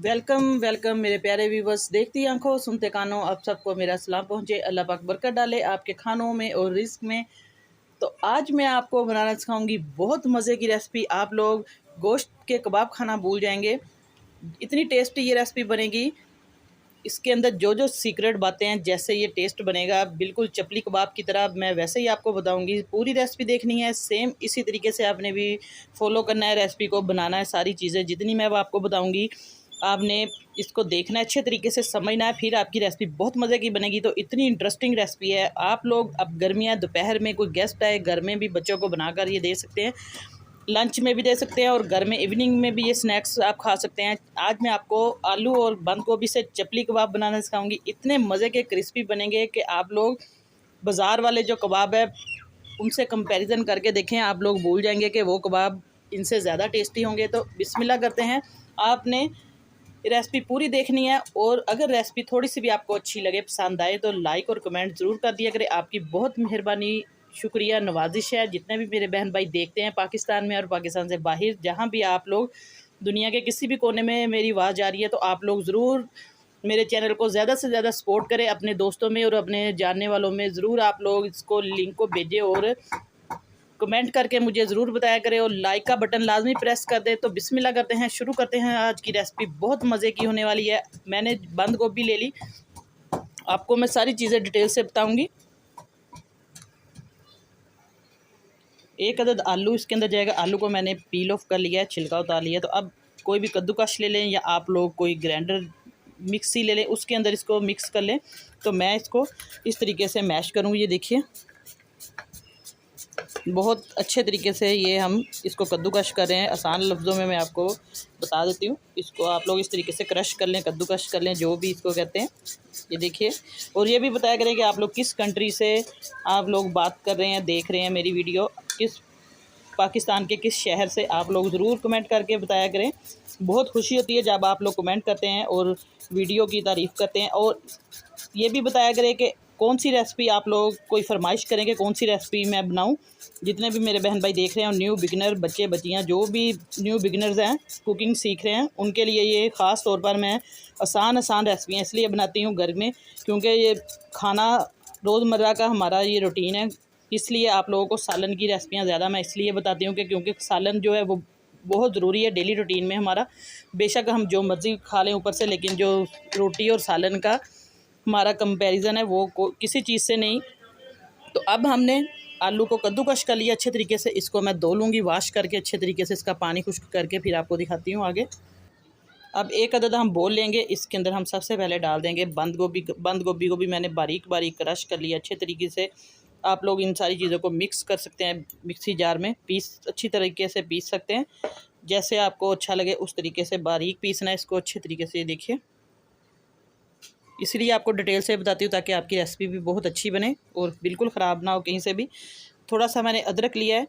Welcome welcome मेरे प्यारे viewers. देखती आंखों सुनते कानों आप सबको मेरा सलाम पहुँचे। अल्लाह पाक बरकत डाले आपके खानों में और रिस्क में। तो आज मैं आपको बनाना सिखाऊंगी बहुत मज़े की रेसिपी। आप लोग गोश्त के कबाब खाना भूल जाएंगे, इतनी टेस्टी ये रेसिपी बनेगी। इसके अंदर जो जो सीक्रेट बातें हैं, जैसे ये टेस्ट बनेगा बिल्कुल चपली कबाब की तरह, मैं वैसे ही आपको बताऊंगी। पूरी रेसिपी देखनी है, सेम इसी तरीके से आपने भी फॉलो करना है, रेसिपी को बनाना है। सारी चीज़ें जितनी मैं आपको बताऊंगी आपने इसको देखना है, अच्छे तरीके से समझना है, फिर आपकी रेसिपी बहुत मज़े की बनेगी। तो इतनी इंटरेस्टिंग रेसिपी है। आप लोग अब गर्मियाँ, दोपहर में कोई गेस्ट आए घर में भी बच्चों को बनाकर ये दे सकते हैं, लंच में भी दे सकते हैं और घर में इवनिंग में भी ये स्नैक्स आप खा सकते हैं। आज मैं आपको आलू और बंद गोभी से चपली कबाब बनाना सिखाऊंगी। इतने मज़े के क्रिस्पी बनेंगे कि आप लोग बाज़ार वाले जो कबाब है उनसे कंपैरिजन करके देखें, आप लोग भूल जाएंगे कि वो कबाब इनसे ज़्यादा टेस्टी होंगे। तो बिस्मिल्लाह करते हैं। आपने रेसिपी पूरी देखनी है और अगर रेसिपी थोड़ी सी भी आपको अच्छी लगे, पसंद आए, तो लाइक और कमेंट ज़रूर कर दिया करें। आपकी बहुत मेहरबानी, शुक्रिया, नवाजिश है। जितने भी मेरे बहन भाई देखते हैं पाकिस्तान में और पाकिस्तान से बाहर, जहाँ भी आप लोग दुनिया के किसी भी कोने में मेरी आवाज़ आ रही है, तो आप लोग ज़रूर मेरे चैनल को ज़्यादा से ज़्यादा सपोर्ट करें। अपने दोस्तों में और अपने जानने वालों में ज़रूर आप लोग इसको लिंक को भेजें और कमेंट करके मुझे ज़रूर बताया करें और लाइक का बटन लाजमी प्रेस कर दे। तो बिस्मिल्लाह करते हैं, शुरू करते हैं। आज की रेसिपी बहुत मज़े की होने वाली है। मैंने बंद गोभी ले ली, आपको मैं सारी चीज़ें डिटेल से बताऊंगी। एक अदद आलू इसके अंदर जाएगा। आलू को मैंने पील ऑफ कर लिया है, छिलका उतार लिया। तो अब कोई भी कद्दूकश ले लें या आप लोग कोई ग्राइंडर मिक्सी ले लें, उसके अंदर इसको मिक्स कर लें। तो मैं इसको इस तरीके से मैश करूँगी। ये देखिए बहुत अच्छे तरीके से ये हम इसको कद्दूकश कर रहे हैं। आसान लफ्ज़ों में मैं आपको बता देती हूँ। इसको आप लोग इस तरीके से क्रश कर लें, कद्दूकश कर लें, जो भी इसको कहते हैं। ये देखिए, और ये भी बताया करें कि आप लोग किस कंट्री से आप लोग बात कर रहे हैं, देख रहे हैं मेरी वीडियो, किस पाकिस्तान के किस शहर से। आप लोग ज़रूर कमेंट करके बताया करें। बहुत खुशी होती है जब आप लोग कमेंट करते हैं और वीडियो की तारीफ़ करते हैं। और ये भी बताया करें कि कौन सी रेसिपी आप लोग कोई फरमाइश करेंगे, कौन सी रेसिपी मैं बनाऊं। जितने भी मेरे बहन भाई देख रहे हैं और न्यू बिगिनर बच्चे बच्चियां जो भी न्यू बिगिनर्स हैं, कुकिंग सीख रहे हैं, उनके लिए ये ख़ास तौर पर मैं आसान रेसिपियाँ इसलिए बनाती हूँ घर में, क्योंकि ये खाना रोज़मर्रा का हमारा ये रूटीन है। इसलिए आप लोगों को सालन की रेसिपियाँ ज़्यादा मैं इसलिए बताती हूँ कि क्योंकि सालन जो है वो बहुत ज़रूरी है डेली रूटीन में हमारा। बेशक हम जो मर्ज़ी खा लें ऊपर से, लेकिन जो रोटी और सालन का हमारा कंपैरिजन है वो किसी चीज़ से नहीं। तो अब हमने आलू को कद्दूकश कर लिया अच्छे तरीके से। इसको मैं धो लूँगी वॉश करके अच्छे तरीके से, इसका पानी खुश्क करके फिर आपको दिखाती हूँ आगे। अब एक अदद हम बोल लेंगे, इसके अंदर हम सबसे पहले डाल देंगे बंद गोभी। बंद गोभी को भी मैंने बारीक बारीक क्रश कर लिया अच्छे तरीके से। आप लोग इन सारी चीज़ों को मिक्स कर सकते हैं, मिक्सी जार में अच्छी तरीके से पीस सकते हैं। जैसे आपको अच्छा लगे उस तरीके से बारीक पीसना है इसको अच्छे तरीके से। देखिए, इसलिए आपको डिटेल से बताती हूँ ताकि आपकी रेसिपी भी बहुत अच्छी बने और बिल्कुल ख़राब ना हो कहीं से भी। थोड़ा सा मैंने अदरक लिया है,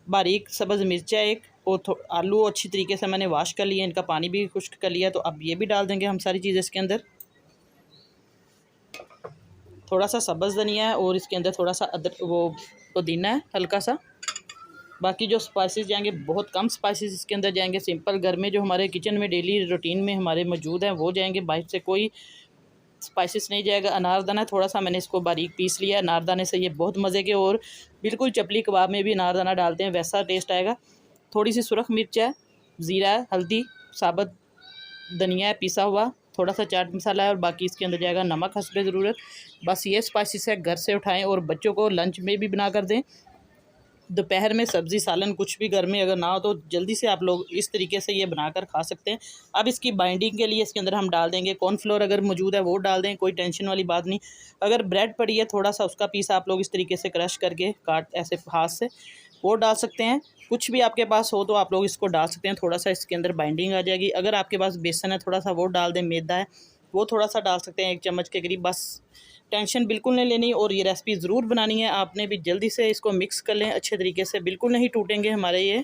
बारीक सब्ज़ मिर्चा एक, और आलू अच्छी तरीके से मैंने वॉश कर लिया, इनका पानी भी खुश्क कर लिया। तो अब ये भी डाल देंगे हम सारी चीज़ें इसके अंदर। थोड़ा सा सब्ज़ धनिया है और इसके अंदर थोड़ा सा वो पुदीना है हल्का सा। बाकी जो स्पाइसेस जाएंगे बहुत कम स्पाइसेस इसके अंदर जाएंगे। सिंपल घर में जो हमारे किचन में डेली रूटीन में हमारे मौजूद हैं वो जाएंगे, बाहर से कोई स्पाइसेस नहीं जाएगा। अनारदाना थोड़ा सा मैंने इसको बारीक पीस लिया। अनारदाने से ये बहुत मज़े के, और बिल्कुल चपली कबाब में भी अनारदाना डालते हैं वैसा टेस्ट आएगा। थोड़ी सी सुरख मिर्च है, ज़ीरा है, हल्दी, साबुत धनिया है पिसा हुआ, थोड़ा सा चाट मसाला है, और बाकी इसके अंदर जाएगा नमक हस्बे ज़रूरत। बस ये स्पाइसेस है, घर से उठाएं और बच्चों को लंच में भी बना कर दें। दोपहर में सब्ज़ी सालन कुछ भी घर में अगर ना हो तो जल्दी से आप लोग इस तरीके से ये बनाकर खा सकते हैं। अब इसकी बाइंडिंग के लिए इसके अंदर हम डाल देंगे कॉर्नफ्लोर। अगर मौजूद है वो डाल दें, कोई टेंशन वाली बात नहीं। अगर ब्रेड पड़ी है थोड़ा सा उसका पीस आप लोग इस तरीके से क्रश करके काट ऐसे हाथ से वो डाल सकते हैं। कुछ भी आपके पास हो तो आप लोग इसको डाल सकते हैं, थोड़ा सा इसके अंदर बाइंडिंग आ जाएगी। अगर आपके पास बेसन है थोड़ा सा वो डाल दें, मैदा है वो थोड़ा सा डाल सकते हैं, 1 चम्मच के करीब। बस टेंशन बिल्कुल नहीं लेनी और ये रेसिपी ज़रूर बनानी है आपने भी। जल्दी से इसको मिक्स कर लें अच्छे तरीके से, बिल्कुल नहीं टूटेंगे हमारे ये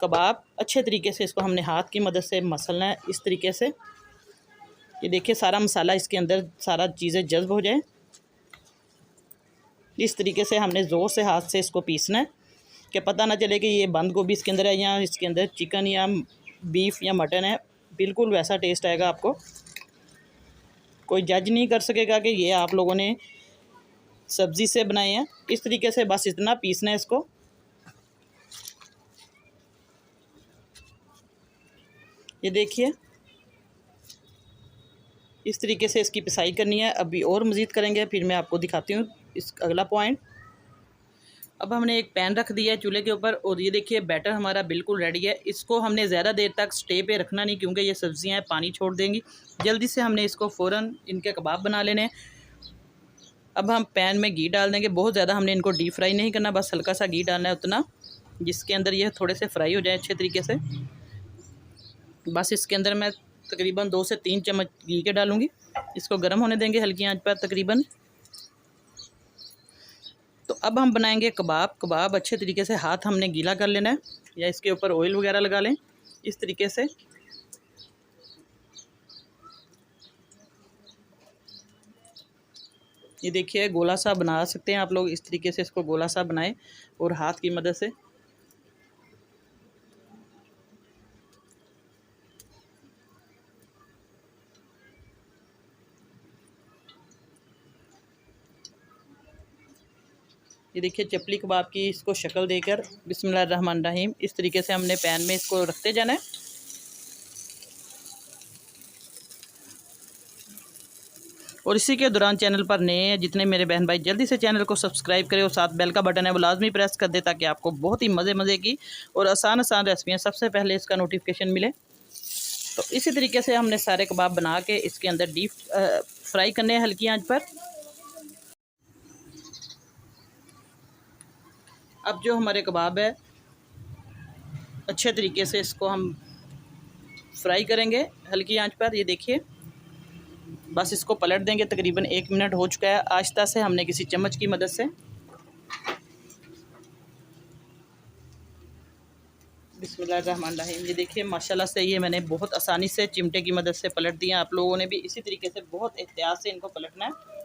कबाब। अच्छे तरीके से इसको हमने हाथ की मदद से मसलना है इस तरीके से। ये देखिए सारा मसाला इसके अंदर सारा चीज़ें जज्ब हो जाए, इस तरीके से हमने ज़ोर से हाथ से इसको पीसना है कि पता ना चले कि ये बंद गोभी इसके अंदर है या इसके अंदर चिकन या बीफ या मटन है। बिल्कुल वैसा टेस्ट आएगा आपको। कोई जज नहीं कर सकेगा कि ये आप लोगों ने सब्ज़ी से बनाए हैं। इस तरीके से बस इतना पीसना है इसको। ये देखिए इस तरीके से इसकी पिसाई करनी है। अभी और मज़ीद करेंगे, फिर मैं आपको दिखाती हूँ इस अगला पॉइंट। अब हमने एक पैन रख दिया है चूल्हे के ऊपर और ये देखिए बैटर हमारा बिल्कुल रेडी है। इसको हमने ज़्यादा देर तक स्टे पे रखना नहीं, क्योंकि ये सब्ज़ियाँ पानी छोड़ देंगी। जल्दी से हमने इसको फ़ौरन इनके कबाब बना लेने हैं। अब हम पैन में घी डाल देंगे। बहुत ज़्यादा हमने इनको डीप फ्राई नहीं करना, बस हल्का सा घी डालना है, उतना जिसके अंदर ये थोड़े से फ्राई हो जाए अच्छे तरीके से। बस इसके अंदर मैं तकरीबन 2 से 3 चम्मच घी के डालूँगी। इसको गर्म होने देंगे हल्की आंच पर तकरीबन। तो अब हम बनाएंगे कबाब। कबाब अच्छे तरीके से हाथ हमने गीला कर लेना है, या इसके ऊपर ऑयल वगैरह लगा लें इस तरीके से। ये देखिए गोला सा बना सकते हैं आप लोग, इस तरीके से इसको गोला सा बनाएं और हाथ की मदद से। ये देखिए चपली कबाब की इसको शक्ल देकर बिस्मिल्लाहिर्रहमानिर्रहीम इस तरीके से हमने पैन में इसको रखते जाना है। और इसी के दौरान चैनल पर नए हैं जितने मेरे बहन भाई, जल्दी से चैनल को सब्सक्राइब करें और साथ बेल का बटन है वो लाजमी प्रेस कर दे, ताकि आपको बहुत ही मज़े की और आसान रेसिपियाँ सबसे पहले इसका नोटिफिकेशन मिले। तो इसी तरीके से हमने सारे कबाब बना के इसके अंदर डीप फ्राई करने हैं हल्की आंच पर। अब जो हमारे कबाब है अच्छे तरीके से इसको हम फ्राई करेंगे हल्की आंच पर। ये देखिए बस इसको पलट देंगे। तकरीबन 1 मिनट हो चुका है। आहिस्ता से हमने किसी चम्मच की मदद से बिस्मिल्लाहिर्रहमानिर्रहीम, ये देखिए माशाल्लाह से ये मैंने बहुत आसानी से चिमटे की मदद से पलट दिया। आप लोगों ने भी इसी तरीके से बहुत एहतियात से इनको पलटना है।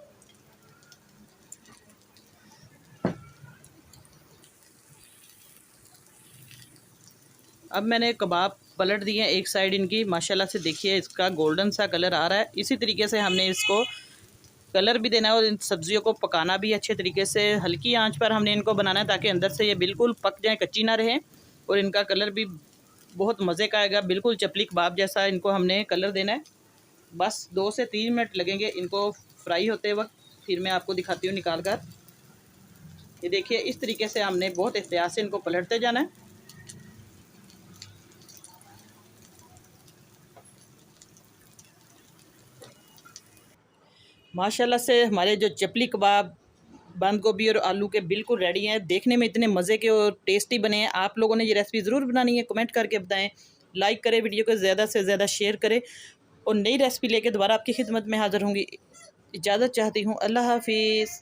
अब मैंने कबाब पलट दिए हैं एक साइड इनकी, माशाल्लाह से देखिए इसका गोल्डन सा कलर आ रहा है। इसी तरीके से हमने इसको कलर भी देना है और इन सब्जियों को पकाना भी अच्छे तरीके से हल्की आंच पर हमने इनको बनाना है, ताकि अंदर से ये बिल्कुल पक जाए, कच्ची ना रहे। और इनका कलर भी बहुत मज़े का आएगा, बिल्कुल चपली कबाब जैसा इनको हमने कलर देना है। बस 2 से 3 मिनट लगेंगे इनको फ्राई होते वक्त, फिर मैं आपको दिखाती हूँ निकाल कर। ये देखिए इस तरीके से हमने बहुत एहतियात से इनको पलटते जाना है। माशाल्लाह से हमारे जो चपली कबाब बंद गोभी और आलू के बिल्कुल रेडी हैं। देखने में इतने मज़े के और टेस्टी बने हैं। आप लोगों ने ये रेसिपी ज़रूर बनानी है, कमेंट करके बताएं। लाइक करें, वीडियो को ज़्यादा से ज़्यादा शेयर करें और नई रेसिपी लेके दोबारा आपकी खिदमत में हाज़िर होंगी। इजाज़त चाहती हूँ। अल्लाह हाफिज़।